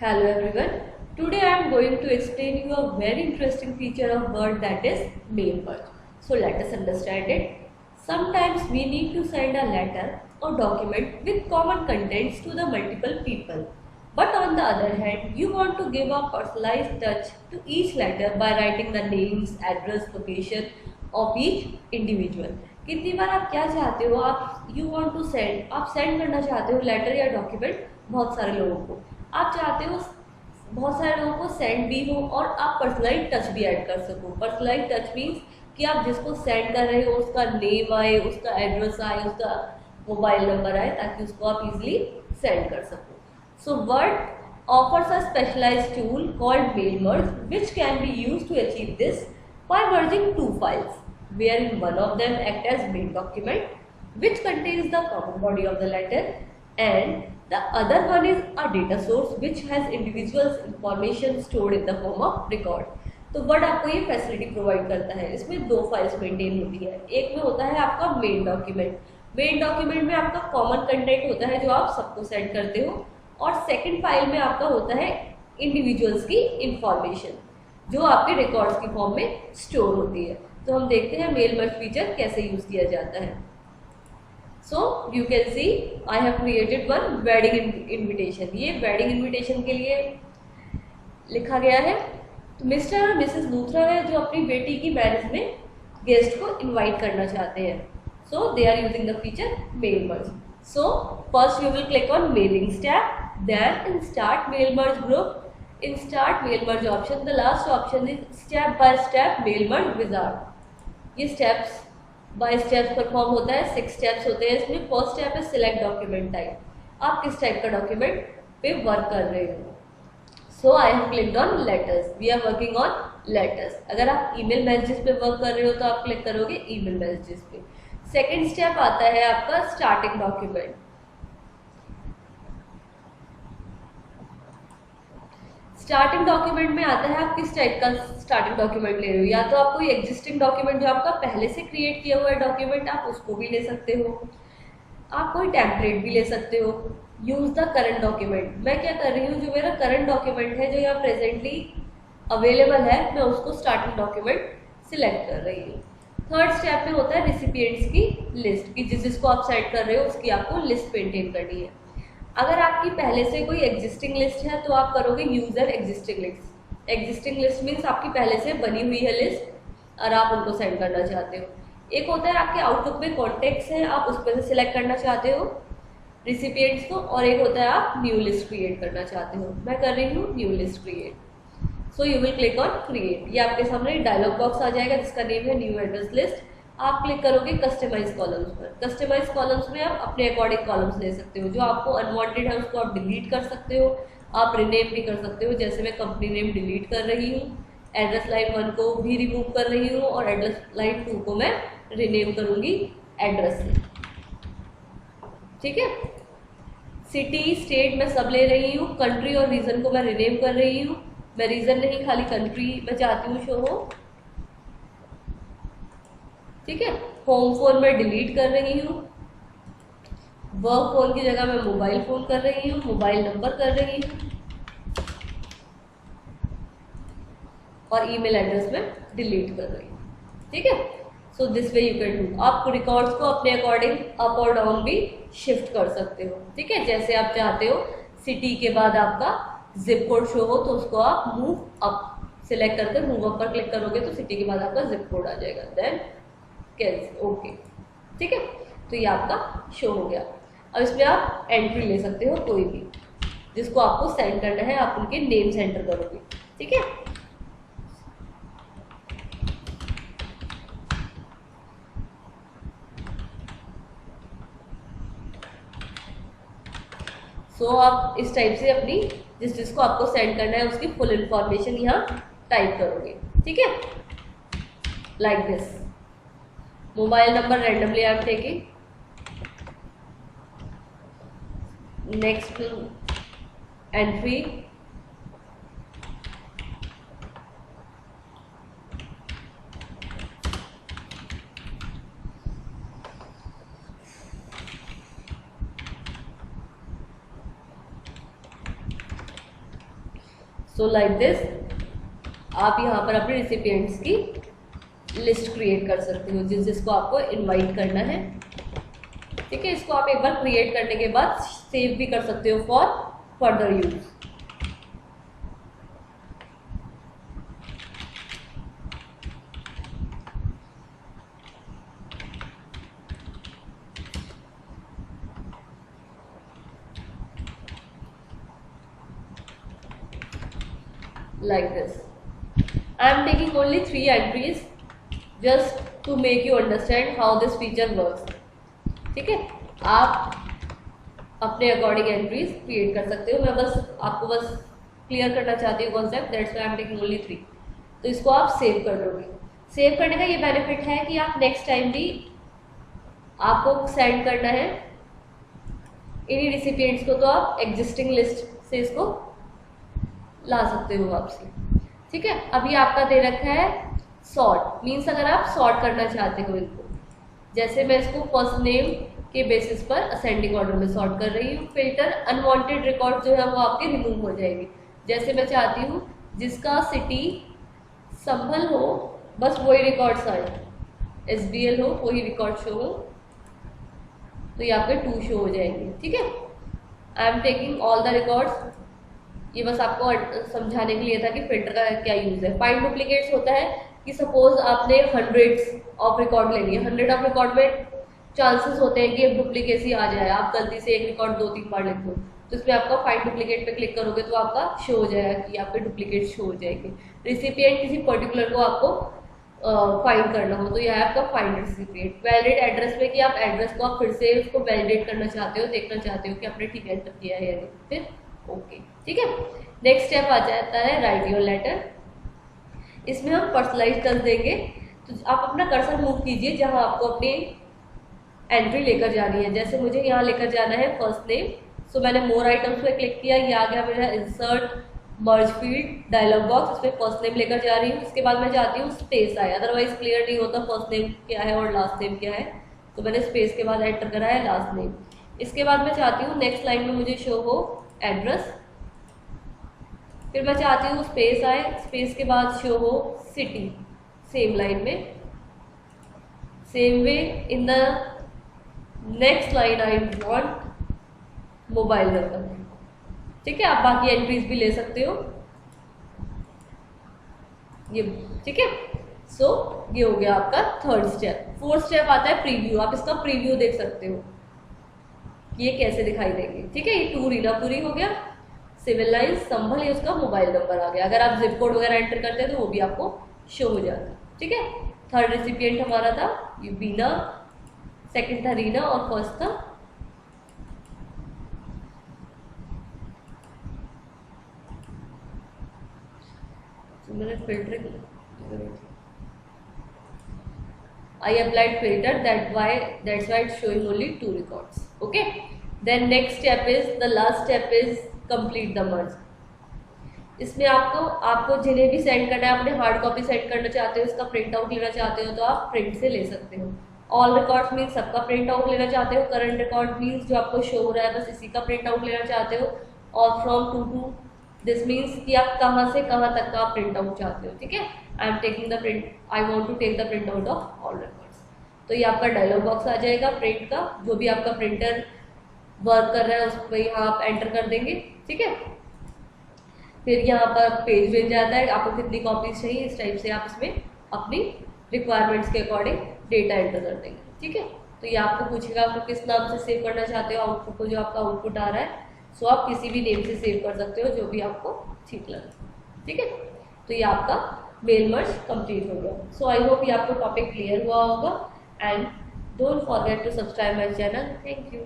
Hello everyone. Today I am going to explain you a very interesting feature of Word, that is mail merge. So let us understand it. Sometimes we need to send a letter or document with common contents to the multiple people. But on the other hand, you want to give a personalized touch to each letter by writing the names, address, location of each individual. कितनी बार आप क्या चाहते हो, आप send करना चाहते हो letter या डॉक्यूमेंट बहुत सारे लोगों को, आप चाहते हो बहुत सारे लोगों को सेंड भी हो और आप पर्सनलाइज टच भी ऐड कर सको। पर्सनलाइज टच मीन्स कि आप जिसको सेंड कर रहे हो उसका नेम आए, उसका एड्रेस आए, उसका मोबाइल नंबर आए, ताकि उसको आप इजीली सेंड कर सको। So word offers a specialized tool called mail merge, which can be used to achieve this by merging two files, wherein one of them act as main document, which contains the common body of the letter, and the other one is a data source which has individuals information stored in the form of record. तो word आपको ये facility provide करता है। इसमें दो files maintain होती है। एक में होता है आपका मेन डॉक्यूमेंट। मेन डॉक्यूमेंट में आपका कॉमन कंटेंट होता है जो आप सबको सेंड करते हो, और सेकंड फाइल में आपका होता है इंडिविजुअल्स की इंफॉर्मेशन जो आपके रिकॉर्ड्स की फॉर्म में स्टोर होती है। तो हम देखते हैं मेल मर्ज फीचर कैसे यूज किया जाता है। So you can see I have created one wedding invitation. ये वेडिंग इनविटेशन के लिए लिखा गया है। तो मिस्टर और मिसेस लूथरा है जो अपनी बेटी की मैरिज में गेस्ट को इनवाइट करना चाहते हैं। So they are using the feature mail merge. So first you will click on mailings tab, then in start mail merge group. In start mail merge option, the last option is step by step mail merge wizard. ये steps by steps perform होता है। 6 steps होते हैं इसमें। First step है select document type. आप किस type का डॉक्यूमेंट पे वर्क कर रहे हो। So I have clicked on letters. We are working on letters. अगर आप ईमेल मैसेजेस पे वर्क कर रहे हो तो आप क्लिक करोगे ईमेल मैसेजेस पे। सेकेंड स्टेप आता है आपका स्टार्टिंग डॉक्यूमेंट। स्टार्टिंग डॉक्यूमेंट में आता है आप किस टाइप का स्टार्टिंग डॉक्यूमेंट ले रहे हो। या तो आप कोई एग्जिस्टिंग डॉक्यूमेंट जो आपका पहले से क्रिएट किया हुआ है डॉक्यूमेंट, आप उसको भी ले सकते हो। आप कोई टेम्पलेट भी ले सकते हो। Use the current document. मैं क्या कर रही हूँ, जो मेरा करंट डॉक्यूमेंट है जो यहाँ प्रेजेंटली अवेलेबल है, मैं उसको स्टार्टिंग डॉक्यूमेंट सिलेक्ट कर रही हूँ। थर्ड स्टेप में होता है रिसिपिएंट्स की लिस्ट की, जिसको आप सेंड कर रहे हो उसकी आपको लिस्ट मेंटेन करनी है। अगर आपकी पहले से कोई एग्जिस्टिंग लिस्ट है तो आप करोगे user existing list. Existing list means आपकी पहले से बनी हुई है लिस्ट और आप उनको सेंड करना चाहते हो। एक होता है आपके आउटलुक में कॉन्टेक्ट्स हैं, आप उस पर से सिलेक्ट करना चाहते हो रिसिपिएंट्स को, और एक होता है आप न्यू लिस्ट क्रिएट करना चाहते हो। मैं कर रही हूँ new list create. So you will click on create. ये आपके सामने डायलॉग बॉक्स आ जाएगा जिसका नेम है न्यू एड्रेस लिस्ट। आप क्लिक करोगे कस्टमाइज कॉलम्स पर। कस्टमाइज कॉलम्स में आप अपने अकॉर्डिंग कॉलम्स ले सकते हो। जो आपको अनवांटेड है उसको आप डिलीट कर सकते हो, आप रिनेम भी कर सकते हो। जैसे मैं कंपनी नेम डिलीट कर रही हूँ, एड्रेस लाइन 1 को भी रिमूव कर रही हूँ और एड्रेस लाइन 2 को मैं रिनेम करूँगी एड्रेस से। ठीक है। सिटी स्टेट मैं सब ले रही हूँ। कंट्री और रीजन को मैं रिनेम कर रही हूँ। मैं रीजन नहीं, खाली कंट्री मैं चाहती हूँ शो हो। ठीक है। होम फोन में डिलीट कर रही हूँ। वर्क फोन की जगह मैं मोबाइल फोन कर रही हूँ, मोबाइल नंबर कर रही हूँ, और ईमेल एड्रेस में डिलीट कर रही हूँ। ठीक है। So this way you can do. आप रिकॉर्ड्स को अपने अकॉर्डिंग अप और डाउन भी शिफ्ट कर सकते हो। ठीक है। जैसे आप चाहते हो सिटी के बाद आपका जिप कोड शो हो तो उसको आप मूव अप सिलेक्ट करके मूव अप पर क्लिक करोगे तो सिटी के बाद आपका जिप कोड आ जाएगा। Then cancel, okay. ठीक है। तो ये आपका शो हो गया। अब इसमें आप एंट्री ले सकते हो कोई भी जिसको आपको सेंड करना है, आप उनके नेम एंटर करोगे। ठीक है। सो आप इस टाइप से अपनी जिसको आपको सेंड करना है उसकी फुल इंफॉर्मेशन यहाँ टाइप करोगे। ठीक है। Like this. Mobile number randomly I am taking. Next entry, so like this आप यहाँ पर अपने रिसिपिएंट्स की लिस्ट क्रिएट कर सकते हो जिसको आपको इनवाइट करना है। ठीक है, इसको आप एक बार क्रिएट करने के बाद सेव भी कर सकते हो for further use. Like this. I am taking only 3 entries just to make you understand how this feature works. ठीक है, आप अपने अकॉर्डिंग एंट्रीज क्रिएट कर सकते हो। मैं बस आपको बस क्लियर करना चाहती हूँ concept, that's why I am taking only 3। तो इसको आप सेव कर दोगे। सेव करने का ये बेनिफिट है कि आप नेक्स्ट टाइम भी आपको सेंड करना है इन्हीं रिसिपिएंट्स को, तो आप एग्जिस्टिंग लिस्ट से इसको ला सकते हो वापसी। ठीक है, अभी आपका दे रखा है सॉर्ट, मीन्स अगर आप सॉर्ट करना चाहते हो इनको, जैसे मैं इसको फर्स्ट नेम के बेसिस पर असेंडिंग ऑर्डर में सॉर्ट कर रही हूँ। फिल्टर अनवांटेड रिकॉर्ड जो है वो आपके रिमूव हो जाएंगे। जैसे मैं चाहती हूँ जिसका सिटी संभल हो बस वही रिकॉर्ड्स आए, SBL हो वही रिकॉर्ड शो हो, तो ये आपके 2 शो हो जाएंगे। ठीक है, I am taking all the records. ये बस आपको समझाने के लिए था कि फिल्टर का क्या यूज है। फाइंड डुप्लीकेट्स होता है कि सपोज आपने हंड्रेड्स ऑफ रिकॉर्ड लेनी है, 100 ऑफ रिकॉर्ड में चांसेस होते हैं कि एक डुप्लीकेसी आ जाए, आप गलती से एक रिकॉर्ड 2-3 बार लिख दो, तो इसमें आपका फाइंड डुप्लीकेट पे क्लिक करोगे तो आपका शो हो जाएगा कि आपके डुप्लीकेट शो हो जाएंगे। रिसिपिएंट किसी पर्टिकुलर को आपको फाइंड करना हो तो यह है आपका फाइंड रिसिपिएंट। वैलिडेट एड्रेस में कि आप एड्रेस को आप फिर से उसको वैलिडेट करना चाहते हो, देखना चाहते हो कि आपने ठीक एंटर किया है या नहीं, फिर ओके। ठीक है, नेक्स्ट स्टेप आ जाता है राइट योर लेटर। इसमें हम पर्सनलाइज कर देंगे, तो आप अपना कर्सर मूव कीजिए जहां आपको अपनी एंट्री लेकर जानी है। जैसे मुझे यहाँ लेकर जाना है फर्स्ट नेम, सो मैंने मोर आइटम्स पे क्लिक किया, ये आ गया मेरा insert merge field dialog box, इसमें फर्स्ट नेम लेकर जा रही हूँ। इसके बाद मैं चाहती हूँ स्पेस आए, अदरवाइज क्लियर नहीं होता फर्स्ट नेम क्या है और लास्ट नेम क्या है, तो मैंने स्पेस के बाद एंटर करा है लास्ट नेम। इसके बाद मैं चाहती हूँ नेक्स्ट लाइन में मुझे शो हो एड्रेस, फिर मैं चाहती हूँ स्पेस आए, स्पेस के बाद शो हो सिटी, सेम लाइन में। Same way in the next line I want mobile number. ठीक है, आप बाकी एंट्रीज भी ले सकते हो ये। ठीक है, सो ये हो गया आपका थर्ड स्टेप। फोर्थ स्टेप आता है प्रीव्यू। आप इसका प्रीव्यू देख सकते हो कि ये कैसे दिखाई देंगे। ठीक है, ये 2 रीनापुरी हो गया, सिविल लाइन संभल, ये उसका मोबाइल नंबर आ गया। अगर आप जिप कोड वगैरह एंटर करते हैं तो वो भी आपको शो हो जाता है। ठीक है, थर्ड रेसिपिएंट हमारा था ये बीना, सेकंड था रीना और फर्स्ट था मैंने filter I applied filter that's why it's showing only 2 records. Okay, then next step is the last step is complete the merge. इसमें आपको जिन्हें भी सेंड करना है, अपने हार्ड कॉपी सेंड करना चाहते हो, इसका प्रिंट आउट लेना चाहते हो तो आप प्रिंट से ले सकते हो। ऑल रिकॉर्ड्स मीन्स सबका प्रिंट आउट लेना चाहते हो, करंट रिकॉर्ड मीन्स जो आपको शो हो रहा है बस इसी का प्रिंट आउट लेना चाहते हो, और फ्रॉम टू दिस मीन्स कि आप कहाँ से कहाँ तक का प्रिंट आउट चाहते हो। ठीक है, I am taking the print, I want to take the print out of all records. तो ये आपका डायलॉग बॉक्स आ जाएगा प्रिंट का, जो भी आपका प्रिंटर वर्क कर रहा है उस पर यहाँ आप एंटर कर देंगे। ठीक है, फिर यहाँ पर पेज मिल जाता है, आपको कितनी कॉपीज चाहिए, इस टाइप से आप इसमें अपनी रिक्वायरमेंट्स के अकॉर्डिंग डेटा एंटर कर देंगे। ठीक है, तो ये आपको पूछेगा आपको किस नाम से सेव करना चाहते हो आउटपुट को, जो आपका आउटपुट आ रहा है, सो आप किसी भी नेम से सेव कर सकते हो जो भी आपको ठीक लगे। ठीक है, तो ये आपका मेल मर्ज कंप्लीट हो गया। सो आई होप ये आपको टॉपिक क्लियर हुआ होगा, and don't forget to subscribe my channel. Thank you.